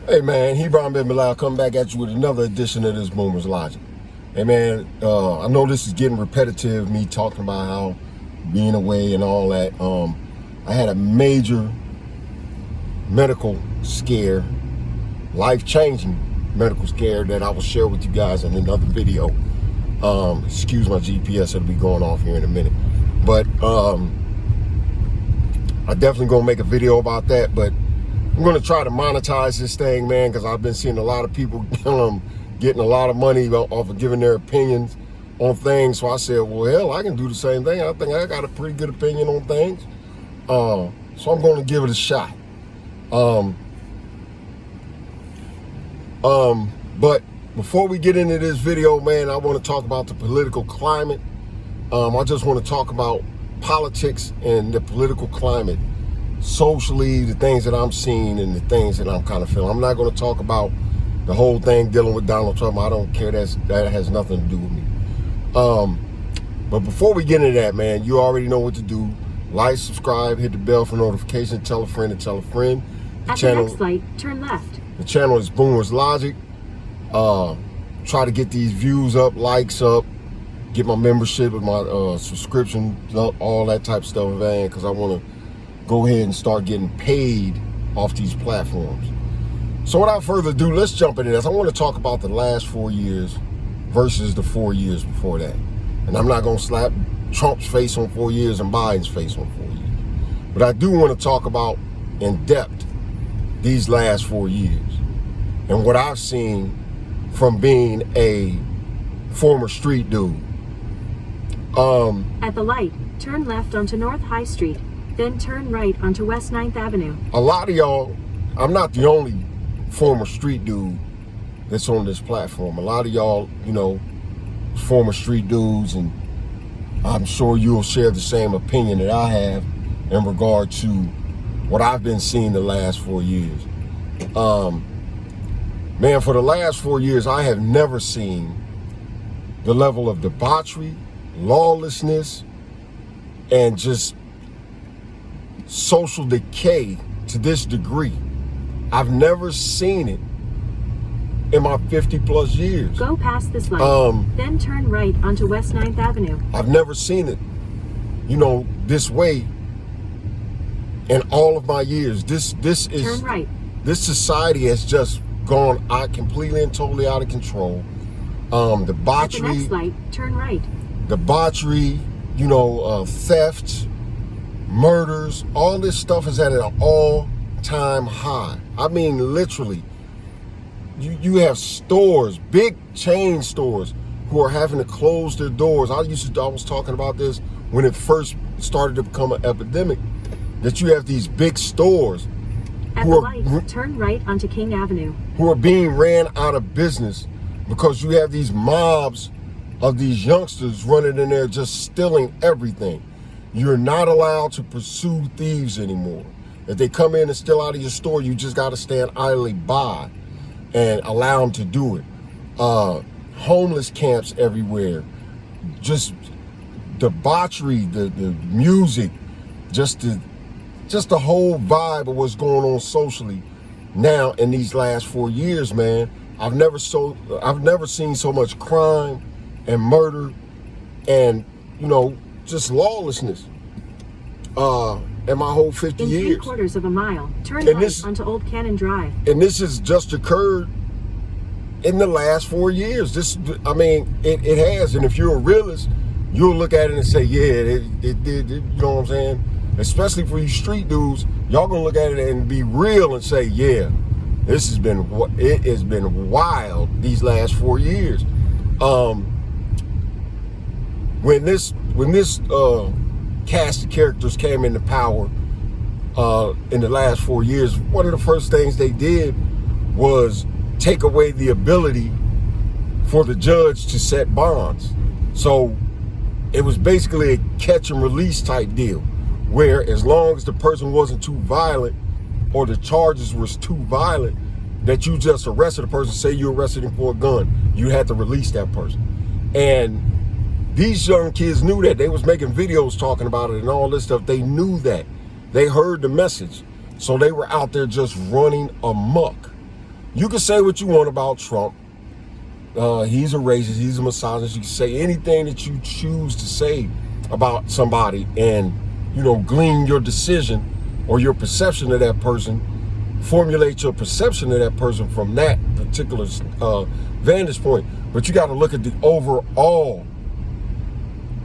Hey man, Hebron Ben Bilal coming back at you with another edition of this Boomer's Logic. Hey man, I know this is getting repetitive, me talking about how being away and all that. I had a major medical scare, life-changing medical scare that I will share with you guys in another video. Excuse my GPS, it'll be going off here in a minute. But I definitely gonna make a video about that, but I'm going to try to monetize this thing, man, because I've been seeing a lot of people getting a lot of money off of giving their opinions on things. So I said, well, hell, I can do the same thing. I think I got a pretty good opinion on things. So I'm going to give it a shot. But before we get into this video, man, I want to talk about the political climate. I just want to talk about politics and the political climate. Socially, the things that I'm seeing and the things that I'm kind of feeling. I'm not going to talk about the whole thing dealing with Donald Trump. I don't care. That has nothing to do with me. But before we get into that, man, you already know what to do. Like, subscribe, hit the bell for notifications, tell a friend and tell a friend. At the next light, turn left. The channel is Boomer's Logic. Try to get these views up, likes up, get my membership with my subscription up, all that type of stuff, man, because I want to go ahead and start getting paid off these platforms. So without further ado, let's jump into this. I want to talk about the last 4 years versus the 4 years before that. And I'm not going to slap Trump's face on 4 years and Biden's face on 4 years. But I do want to talk about in depth these last 4 years and what I've seen from being a former street dude. At the light, turn left onto North High Street. Then turn right onto West 9th Avenue. A lot of y'all, I'm not the only former street dude that's on this platform. A lot of y'all, you know, former street dudes, and I'm sure you'll share the same opinion that I have in regard to what I've been seeing the last 4 years. Man, for the last 4 years, I have never seen the level of debauchery, lawlessness, and just social decay to this degree. I've never seen it in my 50 plus years. Go past this light, then turn right onto West 9th Avenue. I've never seen it, you know, this way in all of my years. This is turn right. This society has just gone out completely and totally out of control. Debauchery. At the next light, turn right. Debauchery, you know, theft, murders, all this stuff is at an all-time high. I mean, literally, you have stores, big chain stores, who are having to close their doors. I was talking about this when it first started to become an epidemic, that you have these big stores At the light, turn right onto King Avenue, who are being ran out of business because you have these mobs of these youngsters running in there just stealing everything. You're not allowed to pursue thieves anymore. If they come in and steal out of your store, you just got to stand idly by and allow them to do it. Homeless camps everywhere. Just debauchery, the music, just the whole vibe of what's going on socially now in these last 4 years, man. I've never seen so much crime and murder and, you know, just lawlessness in my whole 50 years. In 3/4 of a mile, turn right onto Old Cannon Drive. And this has just occurred in the last 4 years. I mean, it has. And if you're a realist, you'll look at it and say, yeah, it did, you know what I'm saying? Especially for you street dudes, y'all gonna look at it and be real and say, yeah, it has been wild these last 4 years. When this cast of characters came into power in the last 4 years, one of the first things they did was take away the ability for the judge to set bonds. So it was basically a catch and release type deal, where as long as the person wasn't too violent or the charges was too violent, that you just arrested a person, say you arrested him for a gun, you had to release that person. And these young kids knew that. They was making videos talking about it and all this stuff. They knew that. They heard the message. So they were out there just running amok. You can say what you want about Trump. He's a racist, he's a misogynist. You can say anything that you choose to say about somebody and, glean your decision or your perception of that person, formulate your perception of that person from that particular vantage point. But you got to look at the overall.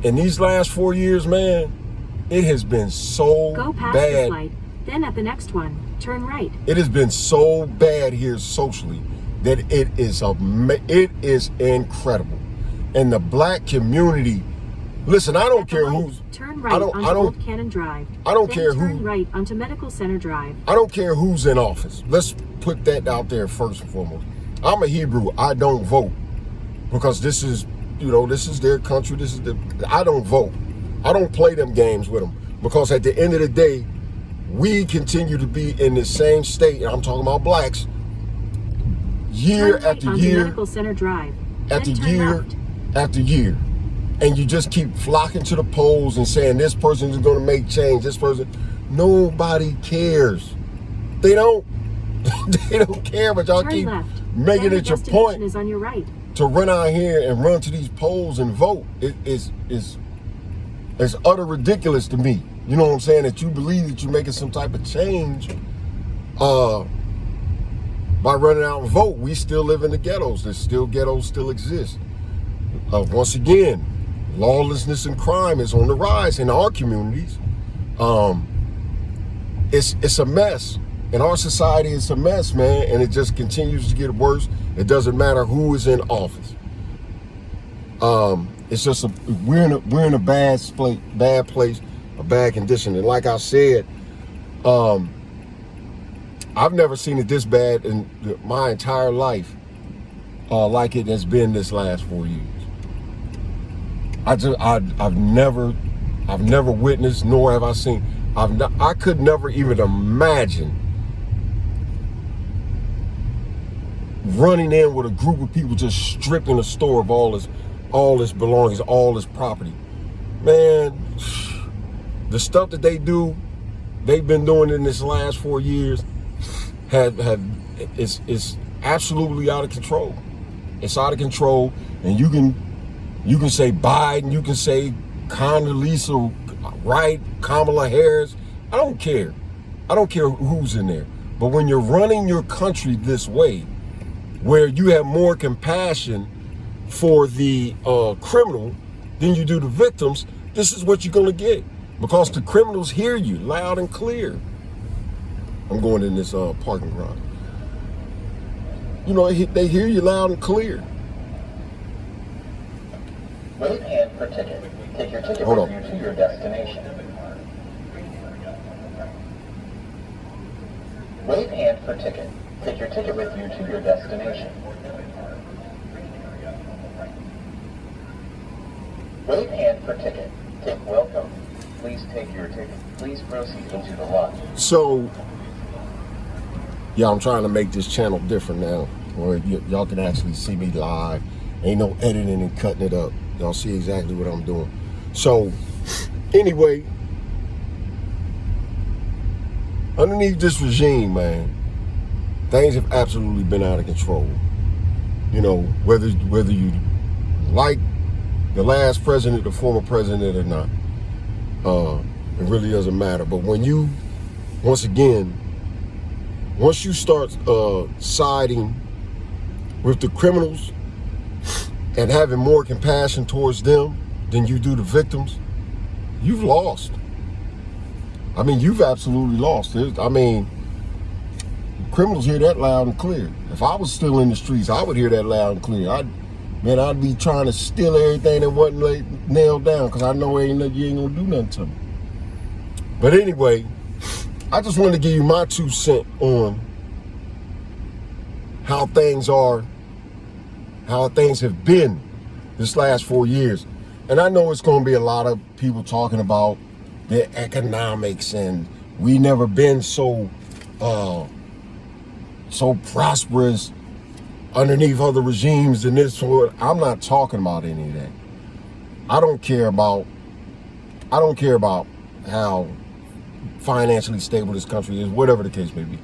In these last 4 years, man, it has been so Go past bad. this light, then at the next one, turn right. It has been so bad here socially that it is incredible. And the black community, listen, I don't At the care light, who's, turn right onto Old Cannon Drive. I don't then care turn who, right onto Medical Center Drive. I don't care who's in office. Let's put that out there first and foremost. I'm a Hebrew. I don't vote because this is, this is their country. I don't vote. I don't play them games with them because at the end of the day, we continue to be in the same state, and I'm talking about blacks, year Turn right after onto year Medical Center Drive. after then turn year left. after year. And you just keep flocking to the polls and saying this person is going to make change. This person, nobody cares. They don't. They don't care, but y'all Turn keep left. making Then it your destination point is on your right. to run out here and run to these polls and vote. It's utter ridiculous to me. You know what I'm saying? That you believe that you're making some type of change by running out and vote. We still live in the ghettos. Ghettos still exist. Once again, lawlessness and crime is on the rise in our communities. It's a mess. In our society, it's a mess, man, and it just continues to get worse. It doesn't matter who is in office. It's just we're in a bad place, a bad condition. And like I said, I've never seen it this bad in my entire life, like it has been this last 4 years. I've never witnessed, nor have I seen. I could never even imagine running in with a group of people just stripping a store of all his belongings, all his property. Man, the stuff that they've been doing in this last 4 years is absolutely out of control. It's out of control, and you can say Biden, you can say Condoleezza Rice, Kamala Harris. I don't care. I don't care who's in there. But when you're running your country this way, where you have more compassion for the criminal than you do the victims, this is what you're going to get. Because the criminals hear you loud and clear. I'm going in this parking garage. They hear you loud and clear. Wait and for ticket. Take your ticket Hold with on. you to your destination. Wait and for ticket. Take your ticket with you to your destination. Wait and for ticket. Welcome. Please take your ticket. Please proceed into the lot. So, yeah, I'm trying to make this channel different now, where y'all can actually see me live. Ain't no editing and cutting it up. Y'all see exactly what I'm doing. So, anyway, underneath this regime, man, things have absolutely been out of control. Whether you like the last president, the former president or not, it really doesn't matter. But when once you start siding with the criminals and having more compassion towards them than you do the victims, you've lost. I mean, you've absolutely lost. Criminals hear that loud and clear. If I was still in the streets, I would hear that loud and clear. I'd be trying to steal everything that wasn't nailed down because I know you ain't gonna do nothing to me. But anyway, I just wanted to give you my 2 cents on how things have been this last 4 years. And I know it's going to be a lot of people talking about the economics and we never been so prosperous underneath other regimes and this sort. I'm not talking about any of that. I don't care about how financially stable this country is, whatever the case may be.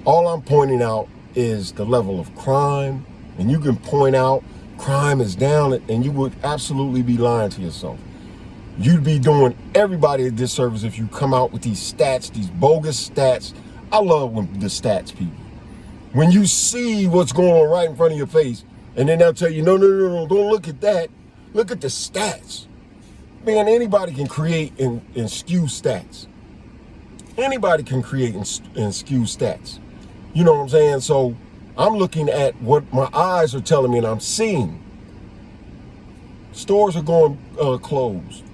All I'm pointing out is the level of crime, and you can point out crime is down, and you would absolutely be lying to yourself. You'd be doing everybody a disservice if you come out with these stats, these bogus stats. I love when the stats people. When you see what's going on right in front of your face, and then they'll tell you, no, don't look at that. Look at the stats. Man, anybody can create and skew stats. Anybody can create and skew stats. You know what I'm saying? So I'm looking at what my eyes are telling me and I'm seeing. Stores are going closed.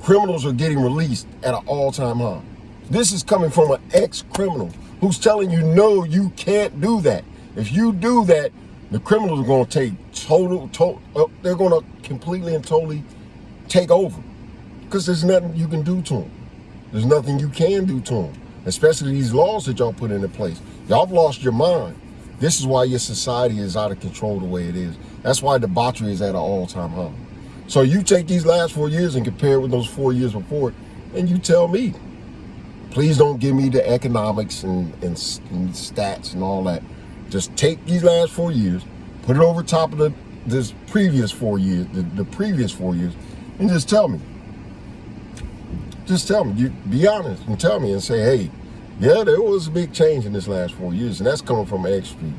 Criminals are getting released at an all-time high. This is coming from an ex-criminal who's telling you, no, you can't do that. If you do that, the criminals are going to take they're going to completely and totally take over, because there's nothing you can do to them. There's nothing you can do to them, especially these laws that y'all put into place. Y'all have lost your mind. This is why your society is out of control the way it is. That's why debauchery is at an all-time high. So you take these last 4 years and compare it with those 4 years before, and you tell me. Please don't give me the economics and stats and all that. Just take these last 4 years, put it over top of this previous 4 years, the previous 4 years, and just tell me. Just tell me. You be honest and tell me and say, hey, yeah, there was a big change in this last 4 years, and that's coming from X Street.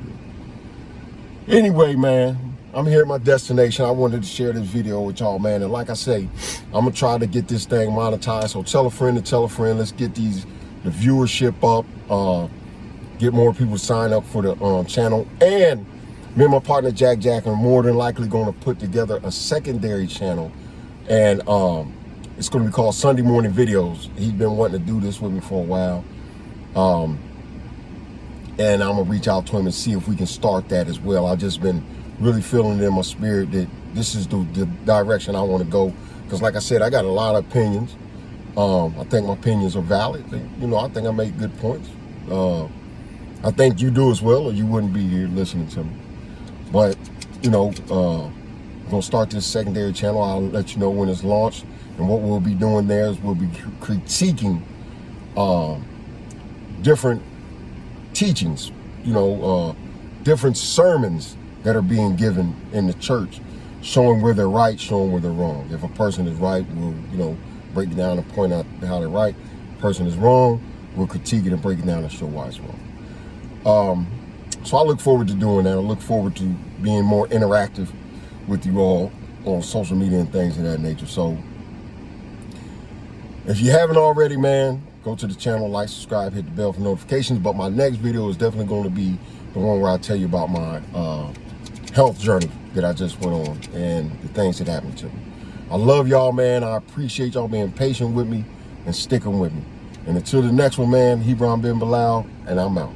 Anyway, man, I'm here at my destination. I wanted to share this video with y'all, man. And like I say, I'm gonna try to get this thing monetized. So tell a friend to tell a friend. Let's get the viewership up. Get more people to sign up for the channel. And me and my partner Jack are more than likely going to put together a secondary channel, and it's going to be called Sunday Morning Videos. He's been wanting to do this with me for a while, and I'm gonna reach out to him and see if we can start that as well. I've just been really feeling it in my spirit that this is the direction I want to go, because like I said, I got a lot of opinions. I think my opinions are valid. You know, I think I make good points. I think you do as well, or you wouldn't be here listening to me. But, you know, I'm going to start this secondary channel. I'll let you know when it's launched. And what we'll be doing there is we'll be critiquing different teachings, you know, different sermons that are being given in the church, showing where they're right, showing where they're wrong. If a person is right, we'll, you know, break it down and point out how they're right. If a person is wrong, we'll critique it and break it down and show why it's wrong. So I look forward to doing that. I look forward to being more interactive with you all on social media and things of that nature. So if you haven't already, man, go to the channel, like, subscribe, hit the bell for notifications. But my next video is definitely going to be the one where I tell you about my health journey that I just went on and the things that happened to me. I love y'all, man. I appreciate y'all being patient with me and sticking with me. And until the next one, man, Hebron Ben Bilal, and I'm out.